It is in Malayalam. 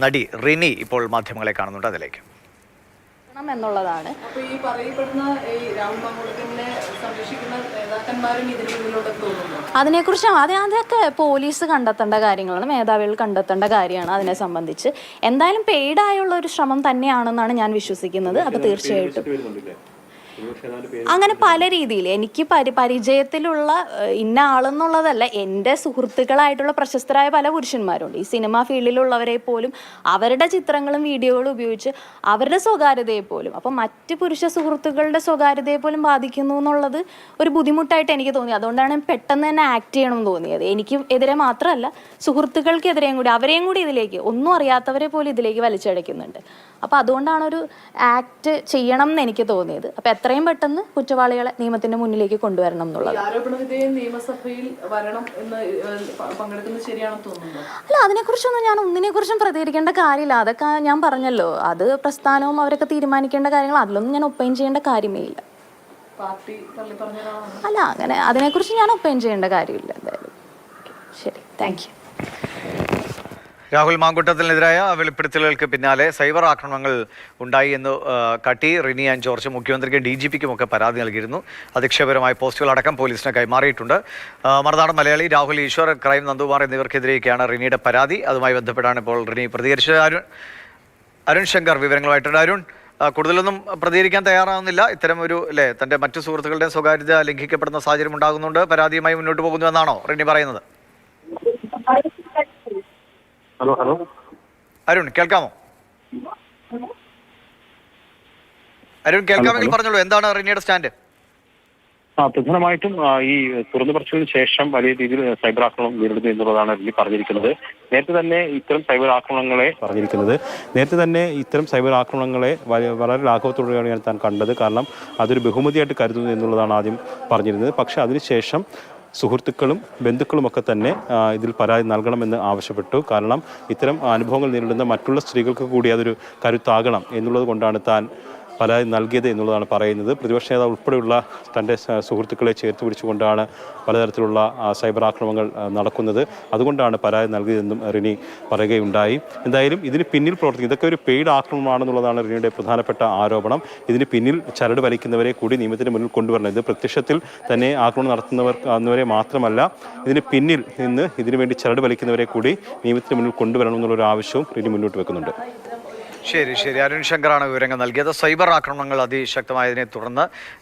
നടി റിനി ഇപ്പോൾ മാധ്യമങ്ങളെ കാണുന്നുണ്ട്. അതിലേക്ക് എന്നുള്ളതാണ്. അപ്പോൾ ഈ പറയപ്പെടുന്ന ഈ രാഹുൽ മാങ്കൂട്ടത്തിനെ സംരക്ഷിക്കുന്ന നേതാക്കന്മാരും ഇതിന് മുന്നിലോട്ട് തോന്നുന്നു. അതിനെക്കുറിച്ച് അതൊക്കെ പോലീസ് കണ്ടെത്തേണ്ട കാര്യങ്ങളാണ്, മേധാവികൾ കണ്ടെത്തേണ്ട കാര്യമാണ്. അതിനെ സംബന്ധിച്ച് എന്തായാലും പെയ്ഡായുള്ള ഒരു ശ്രമം തന്നെയാണെന്നാണ് ഞാൻ വിശ്വസിക്കുന്നത്. അപ്പോൾ തീർച്ചയായിട്ടും അങ്ങനെ പല രീതിയിൽ എനിക്ക് പരിചയത്തിലുള്ള ഇന്ന ആളെന്നുള്ളതല്ല, എൻ്റെ സുഹൃത്തുക്കളായിട്ടുള്ള പ്രശസ്തരായ പല പുരുഷന്മാരുണ്ട്. ഈ സിനിമാ ഫീൽഡിലുള്ളവരെ പോലും അവരുടെ ചിത്രങ്ങളും വീഡിയോകളും ഉപയോഗിച്ച് അവരുടെ സ്വകാര്യതയെ പോലും, അപ്പം മറ്റ് പുരുഷ സുഹൃത്തുക്കളുടെ സ്വകാര്യതയെ പോലും ബാധിക്കുന്നു എന്നുള്ളത് ഒരു ബുദ്ധിമുട്ടായിട്ട് എനിക്ക് തോന്നി. അതുകൊണ്ടാണ് പെട്ടെന്ന് തന്നെ ആക്ട് ചെയ്യണമെന്ന് തോന്നിയത്. എനിക്ക് എതിരെ മാത്രമല്ല, സുഹൃത്തുക്കൾക്കെതിരെയും കൂടി, അവരെയും കൂടി ഇതിലേക്ക്, ഒന്നും അറിയാത്തവരെ പോലും ഇതിലേക്ക് വലിച്ചടയ്ക്കുന്നുണ്ട്. അപ്പോൾ അതുകൊണ്ടാണ് ഒരു ആക്ട് ചെയ്യണം എന്ന് എനിക്ക് തോന്നിയത്. അപ്പോൾ എത്രയും പെട്ടെന്ന് കുറ്റവാളികളെ നിയമത്തിന്റെ മുന്നിലേക്ക് കൊണ്ടുവരണം എന്നുള്ളത്. ആരോപണവിധേയം നിയമസഭയിൽ വരണം എന്ന് പങ്കെടുക്കുന്നത് ശരിയാണെന്ന് തോന്നുന്നു. അല്ല, അതിനെക്കുറിച്ചൊന്നും ഞാൻ ഒന്നിനെക്കുറിച്ചും പ്രതികരിക്കേണ്ട കാര്യമില്ല. അതൊക്കെ ഞാൻ പറഞ്ഞല്ലോ, അത് പ്രസ്ഥാനവും അവരൊക്കെ തീരുമാനിക്കേണ്ട കാര്യങ്ങൾ, അതിലൊന്നും ഞാൻ ഒപ്പൈൻ ചെയ്യേണ്ട കാര്യമേ ഇല്ല. പാർട്ടി തള്ളി പറഞ്ഞതാണ്. അല്ല, അങ്ങനെ അതിനെക്കുറിച്ച് ഞാൻ ഒപ്പൈൻ ചെയ്യേണ്ട കാര്യമില്ല. എന്തായാലും ശരി, താങ്ക് യു. രാഹുൽ മാങ്കൂട്ടത്തിനെതിരായ വെളിപ്പെടുത്തലുകൾക്ക് പിന്നാലെ സൈബർ ആക്രമണങ്ങൾ ഉണ്ടായി എന്ന് കാട്ടി റിനി ആൻഡ് ജോർജ് മുഖ്യമന്ത്രിക്കും DGPക്കും ഒക്കെ പരാതി നൽകിയിരുന്നു. അധിക്ഷേപകരമായ പോസ്റ്റുകളടക്കം പോലീസിന് കൈമാറിയിട്ടുണ്ട്. മറുനാടൻ മലയാളി, രാഹുൽ ഈശ്വർ, ക്രൈം നന്ദകുമാർ എന്നിവർക്കെതിരെയൊക്കെയാണ് റിനിയുടെ പരാതി. അതുമായി ബന്ധപ്പെട്ടാണ് ഇപ്പോൾ റിനി പ്രതികരിച്ചത്. അരുൺ ശങ്കർ വിവരങ്ങളുമായിട്ടുണ്ട്. അരുൺ, കൂടുതലൊന്നും പ്രതികരിക്കാൻ തയ്യാറാവുന്നില്ല. ഇത്തരം ഒരു തൻ്റെ മറ്റു സുഹൃത്തുക്കളുടെ സ്വകാര്യത ലംഘിക്കപ്പെടുന്ന സാഹചര്യം ഉണ്ടാകുന്നുണ്ട്, പരാതിയുമായി മുന്നോട്ട് പോകുന്നു എന്നാണോ റിനി പറയുന്നത്? ഹലോ ഹലോ അരുൺ, കേൾക്കാമോ? അരുൺ, കേൾക്കാമെങ്കിൽ പറഞ്ഞോളൂ, എന്താണ് റിനിയുടെ സ്റ്റാൻഡ്? പ്രധാനമായിട്ടും ഈ തുറന്നു പറച്ചിലിന് ശേഷം വലിയ രീതിയിൽ സൈബർ ആക്രമണം നേരിടുന്നു എന്നുള്ളതാണ് റിനി പറഞ്ഞിരിക്കുന്നത്. നേരത്തെ തന്നെ ഇത്തരം സൈബർ ആക്രമണങ്ങളെ വളരെ ലാഘവത്തോടെയാണ് താൻ കണ്ടത്. കാരണം അതൊരു ബഹുമതിയായിട്ട് കരുതുന്നു എന്നുള്ളതാണ് ആദ്യം പറഞ്ഞിരുന്നത്. പക്ഷേ അതിനുശേഷം സുഹൃത്തുക്കളും ബന്ധുക്കളുമൊക്കെ തന്നെ ഇതിൽ പരാതി നൽകണമെന്ന് ആവശ്യപ്പെട്ടു. കാരണം ഇത്തരം അനുഭവങ്ങൾ നേരിടുന്ന മറ്റുള്ള സ്ത്രീകൾക്ക് കൂടി അതൊരു കരുത്താകണം എന്നുള്ളത് കൊണ്ടാണ് താൻ പരാതി നൽകിയത് എന്നുള്ളതാണ് പറയുന്നത്. പ്രതിപക്ഷ നേതാവ് ഉൾപ്പെടെയുള്ള തൻ്റെ സുഹൃത്തുക്കളെ ചേർത്ത് പിടിച്ചുകൊണ്ടാണ് പലതരത്തിലുള്ള സൈബർ ആക്രമണങ്ങൾ നടക്കുന്നത്. അതുകൊണ്ടാണ് പരാതി നൽകിയതെന്നും റിനി പറയുകയുണ്ടായി. എന്തായാലും ഇതിന് പിന്നിൽ പ്രവർത്തിക്കും, ഇതൊക്കെ ഒരു പെയ്ഡ് ആക്രമണമാണെന്നുള്ളതാണ് റിനിയുടെ പ്രധാനപ്പെട്ട ആരോപണം. ഇതിന് പിന്നിൽ ചരട് വലിക്കുന്നവരെ കൂടി നിയമത്തിന് മുന്നിൽ കൊണ്ടുവരണം. ഇത് പ്രത്യക്ഷത്തിൽ തന്നെ ആക്രമണം നടത്തുന്നവരെ മാത്രമല്ല, ഇതിന് പിന്നിൽ നിന്ന് ഇതിനുവേണ്ടി ചരട് വലിക്കുന്നവരെ കൂടി നിയമത്തിന് മുന്നിൽ കൊണ്ടുവരണം എന്നുള്ളൊരു ആവശ്യവും റിനി മുന്നോട്ട് വെക്കുന്നുണ്ട്. ശരി, അരുൺ ശങ്കറാണ് വിവരങ്ങൾ നൽകിയത്. സൈബർ ആക്രമണങ്ങൾ അതിശക്തമായതിനെ തുടർന്ന്